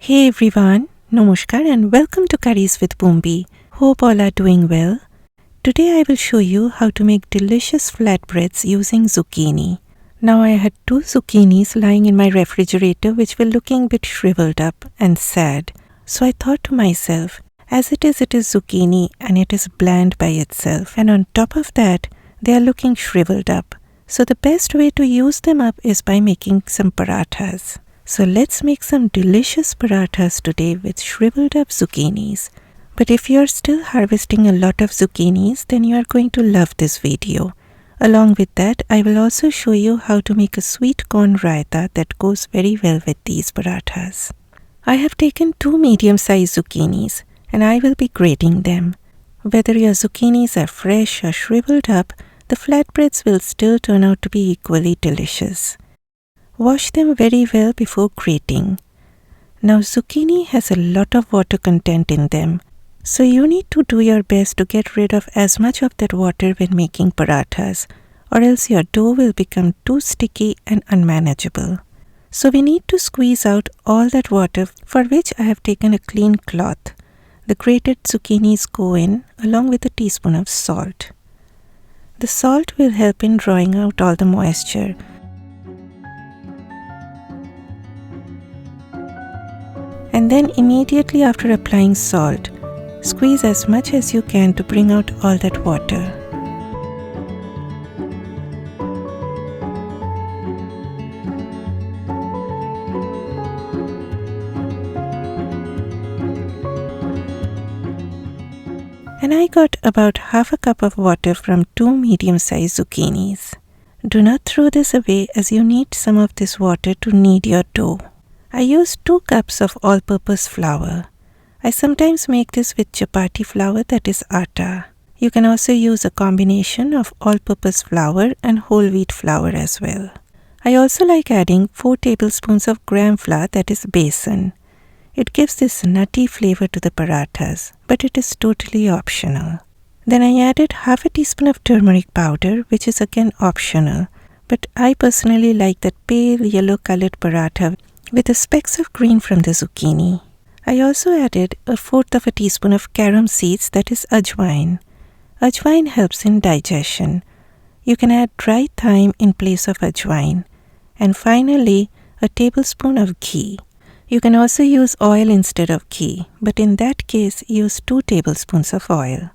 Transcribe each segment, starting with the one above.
Hey everyone, Namaskar and welcome to Curries with Bumbi. Hope all are doing well. Today I will show you how to make delicious flatbreads using zucchini. Now I had 2 zucchinis lying in my refrigerator which were looking a bit shriveled up and sad. So I thought to myself, as it is zucchini and it is bland by itself, and on top of that they are looking shriveled up. So the best way to use them up is by making some parathas. So let's make some delicious parathas today with shriveled up zucchinis. But if you are still harvesting a lot of zucchinis, then you are going to love this video. Along with that, I will also show you how to make a sweet corn raita that goes very well with these parathas. I have taken 2 medium-sized zucchinis and I will be grating them. Whether your zucchinis are fresh or shriveled up, the flatbreads will still turn out to be equally delicious. Wash them very well before grating. Now zucchini has a lot of water content in them, so you need to do your best to get rid of as much of that water when making parathas, or else your dough will become too sticky and unmanageable. So we need to squeeze out all that water, for which I have taken a clean cloth. The grated zucchinis go in along with a teaspoon of salt. The salt will help in drawing out all the moisture. And then immediately after applying salt, squeeze as much as you can to bring out all that water. And I got about half a cup of water from 2 medium-sized zucchinis. Do not throw this away as you need some of this water to knead your dough. I used 2 cups of all-purpose flour. I sometimes make this with chapati flour, that is atta. You can also use a combination of all-purpose flour and whole wheat flour as well. I also like adding 4 tablespoons of gram flour, that is besan. It gives this nutty flavor to the parathas, but it is totally optional. Then I added half a teaspoon of turmeric powder, which is again optional, but I personally like that pale yellow colored paratha with the specks of green from the zucchini. I also added 1/4 of a teaspoon of carom seeds, that is ajwain. Ajwain helps in digestion. You can add dry thyme in place of ajwain. And finally, a tablespoon of ghee. You can also use oil instead of ghee, but in that case, use 2 tablespoons of oil.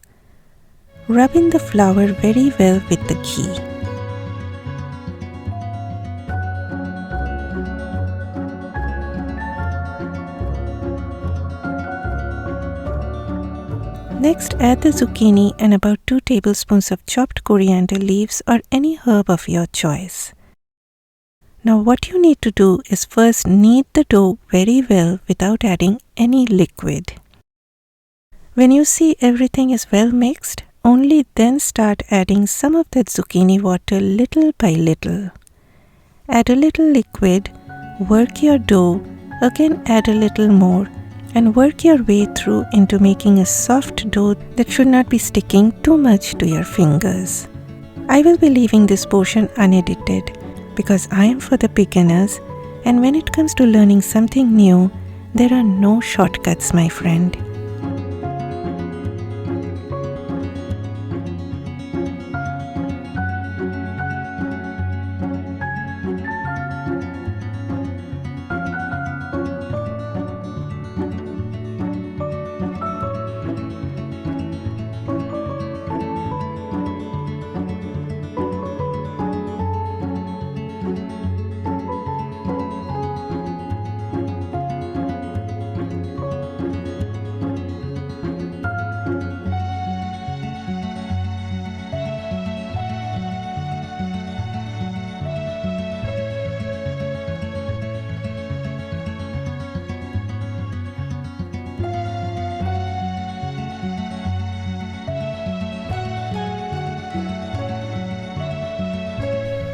Rub in the flour very well with the ghee. Next, add the zucchini and about 2 tablespoons of chopped coriander leaves or any herb of your choice. Now what you need to do is first knead the dough very well without adding any liquid. When you see everything is well mixed, only then start adding some of that zucchini water little by little. Add a little liquid, work your dough, again add a little more, and work your way through into making a soft dough that should not be sticking too much to your fingers. I will be leaving this portion unedited because I am for the beginners, and when it comes to learning something new, there are no shortcuts, my friend.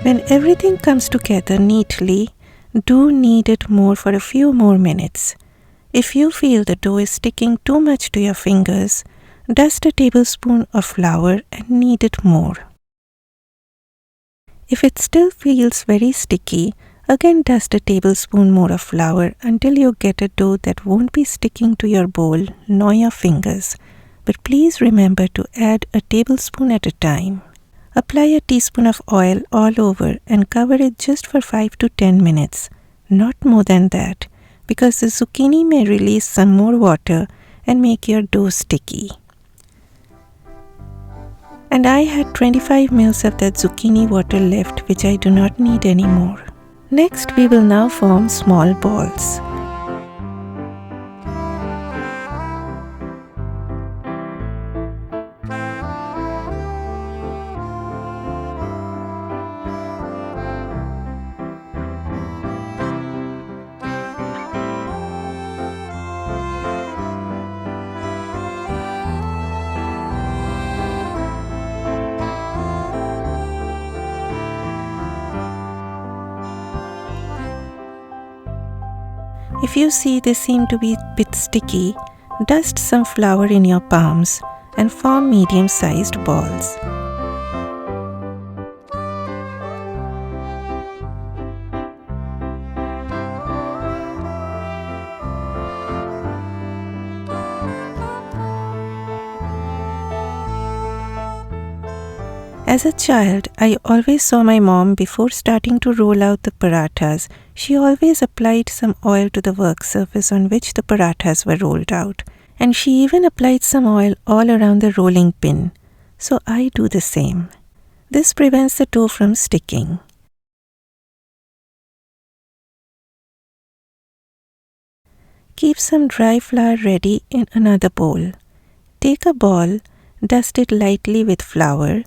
When everything comes together neatly, do knead it more for a few more minutes. If you feel the dough is sticking too much to your fingers, dust a tablespoon of flour and knead it more. If it still feels very sticky, Again dust a tablespoon more of flour until you get a dough that won't be sticking to your bowl nor your fingers. But please remember to add a tablespoon at a time. Apply a teaspoon of oil all over and cover it just for 5 to 10 minutes, not more than that, because the zucchini may release some more water and make your dough sticky. And I had 25 ml of that zucchini water left, which I do not need anymore. Next, we will now form small balls. If you see they seem to be a bit sticky, dust some flour in your palms and form medium-sized balls. As a child, I always saw my mom, before starting to roll out the parathas, she always applied some oil to the work surface on which the parathas were rolled out. And she even applied some oil all around the rolling pin. So I do the same. This prevents the dough from sticking. Keep some dry flour ready in another bowl. Take a ball, dust it lightly with flour.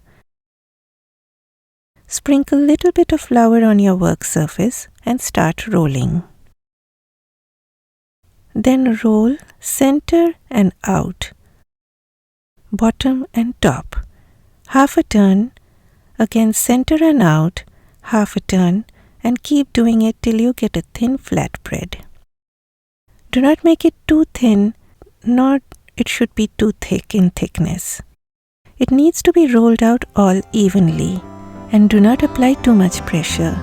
Sprinkle a little bit of flour on your work surface and start rolling. Then roll center and out, bottom and top. Half a turn, again center and out, half a turn, and keep doing it till you get a thin flatbread. Do not make it too thin, nor it should be too thick in thickness. It needs to be rolled out all evenly. And do not apply too much pressure.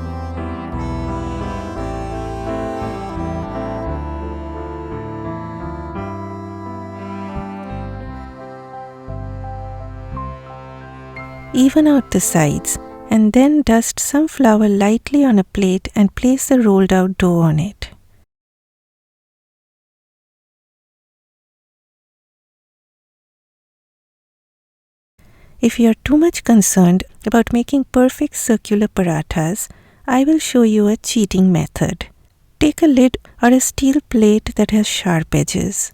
Even out the sides and then dust some flour lightly on a plate and place the rolled out dough on it. If you are too much concerned about making perfect circular parathas, I will show you a cheating method. Take a lid or a steel plate that has sharp edges.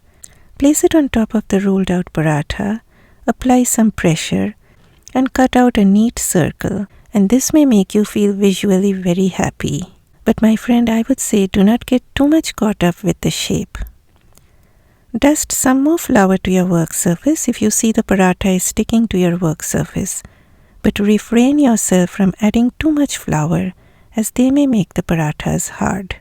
Place it on top of the rolled out paratha, apply some pressure, and cut out a neat circle. And this may make you feel visually very happy. But my friend, I would say do not get too much caught up with the shape. Dust some more flour to your work surface if you see the paratha is sticking to your work surface, but refrain yourself from adding too much flour, as they may make the parathas hard.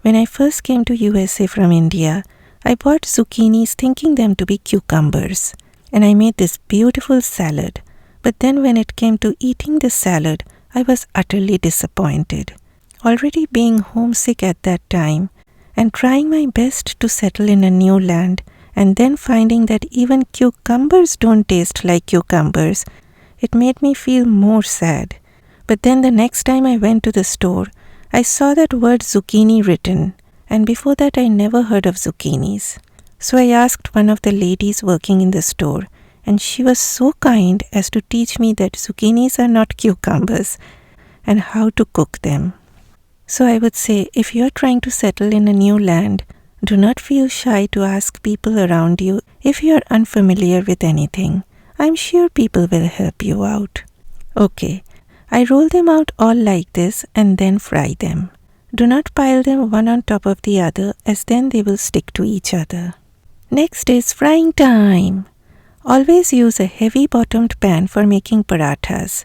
When I first came to USA from India, I bought zucchinis thinking them to be cucumbers, and I made this beautiful salad. But then when it came to eating the salad, I was utterly disappointed. Already being homesick at that time, and trying my best to settle in a new land, and then finding that even cucumbers don't taste like cucumbers, it made me feel more sad. But then the next time I went to the store, I saw that word zucchini written, and before that I never heard of zucchinis. So I asked one of the ladies working in the store, and she was so kind as to teach me that zucchinis are not cucumbers, and how to cook them. So I would say, if you are trying to settle in a new land, do not feel shy to ask people around you if you are unfamiliar with anything. I'm sure people will help you out. Okay, I roll them out all like this and then fry them. Do not pile them one on top of the other, as then they will stick to each other. Next is frying time. Always use a heavy bottomed pan for making parathas.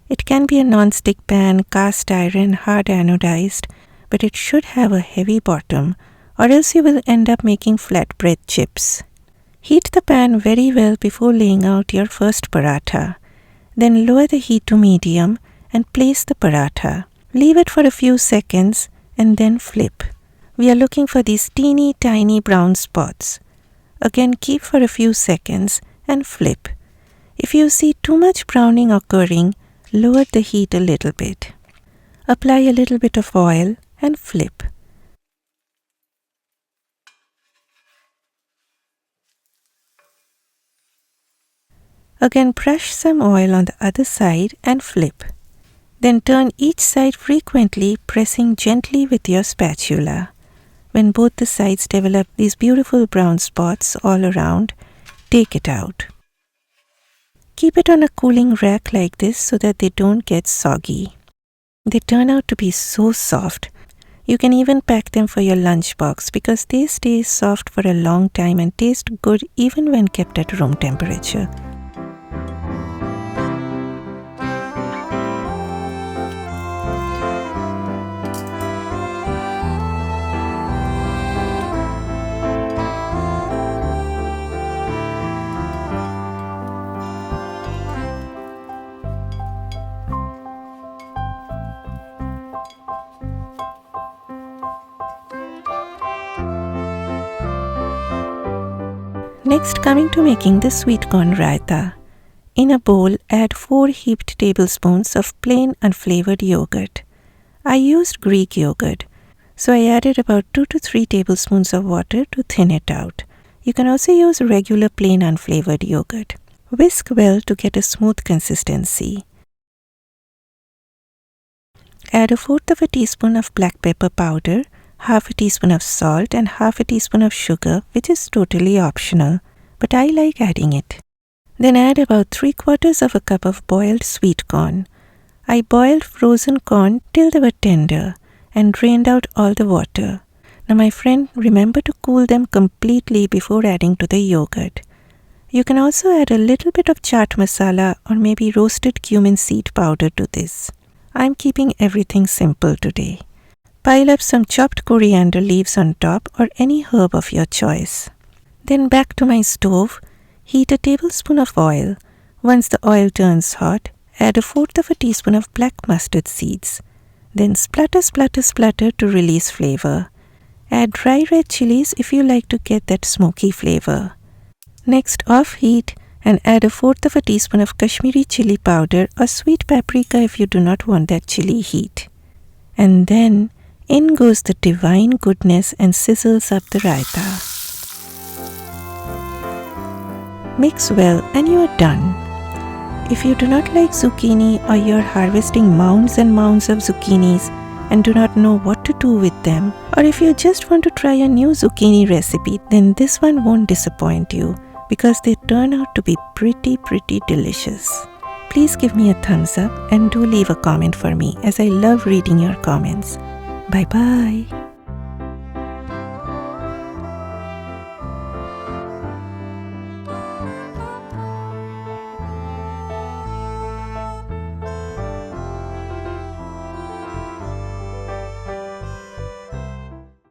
It can be a non-stick pan, cast iron, hard anodized, but it should have a heavy bottom, or else you will end up making flatbread chips. Heat the pan very well before laying out your first paratha. Then lower the heat to medium and place the paratha. Leave it for a few seconds and then flip. We are looking for these teeny tiny brown spots. Again, keep for a few seconds and flip. If you see too much browning occurring, lower the heat a little bit. Apply a little bit of oil and flip. Again, brush some oil on the other side and flip. Then turn each side frequently, pressing gently with your spatula. When both the sides develop these beautiful brown spots all around, take it out. Keep it on a cooling rack like this so that they don't get soggy. They turn out to be so soft. You can even pack them for your lunchbox because they stay soft for a long time and taste good even when kept at room temperature. Next, coming to making the sweet corn raita. In a bowl, add 4 heaped tablespoons of plain unflavored yogurt. I used Greek yogurt, so I added about 2 to 3 tablespoons of water to thin it out. You can also use regular plain unflavored yogurt. Whisk well to get a smooth consistency. Add 1/4 teaspoon of black pepper powder, 1/2 teaspoon of salt and 1/2 teaspoon of sugar, which is totally optional, but I like adding it. Then add about 3/4 cup of boiled sweet corn. I boiled frozen corn till they were tender and drained out all the water. Now my friend, remember to cool them completely before adding to the yogurt. You can also add a little bit of chaat masala or maybe roasted cumin seed powder to this. I'm keeping everything simple today. Pile up some chopped coriander leaves on top or any herb of your choice. Then back to my stove, heat a tablespoon of oil. Once the oil turns hot, add 1/4 teaspoon of black mustard seeds. Then splutter, splutter, splutter to release flavor. Add dry red chilies if you like to get that smoky flavor. Next, off heat and add 1/4 teaspoon of Kashmiri chili powder or sweet paprika if you do not want that chili heat. And then in goes the divine goodness and sizzles up the raita. Mix well and you are done. If you do not like zucchini or you are harvesting mounds and mounds of zucchinis and do not know what to do with them, or if you just want to try a new zucchini recipe, then this one won't disappoint you because they turn out to be pretty delicious. Please give me a thumbs up and do leave a comment for me as I love reading your comments. Bye bye.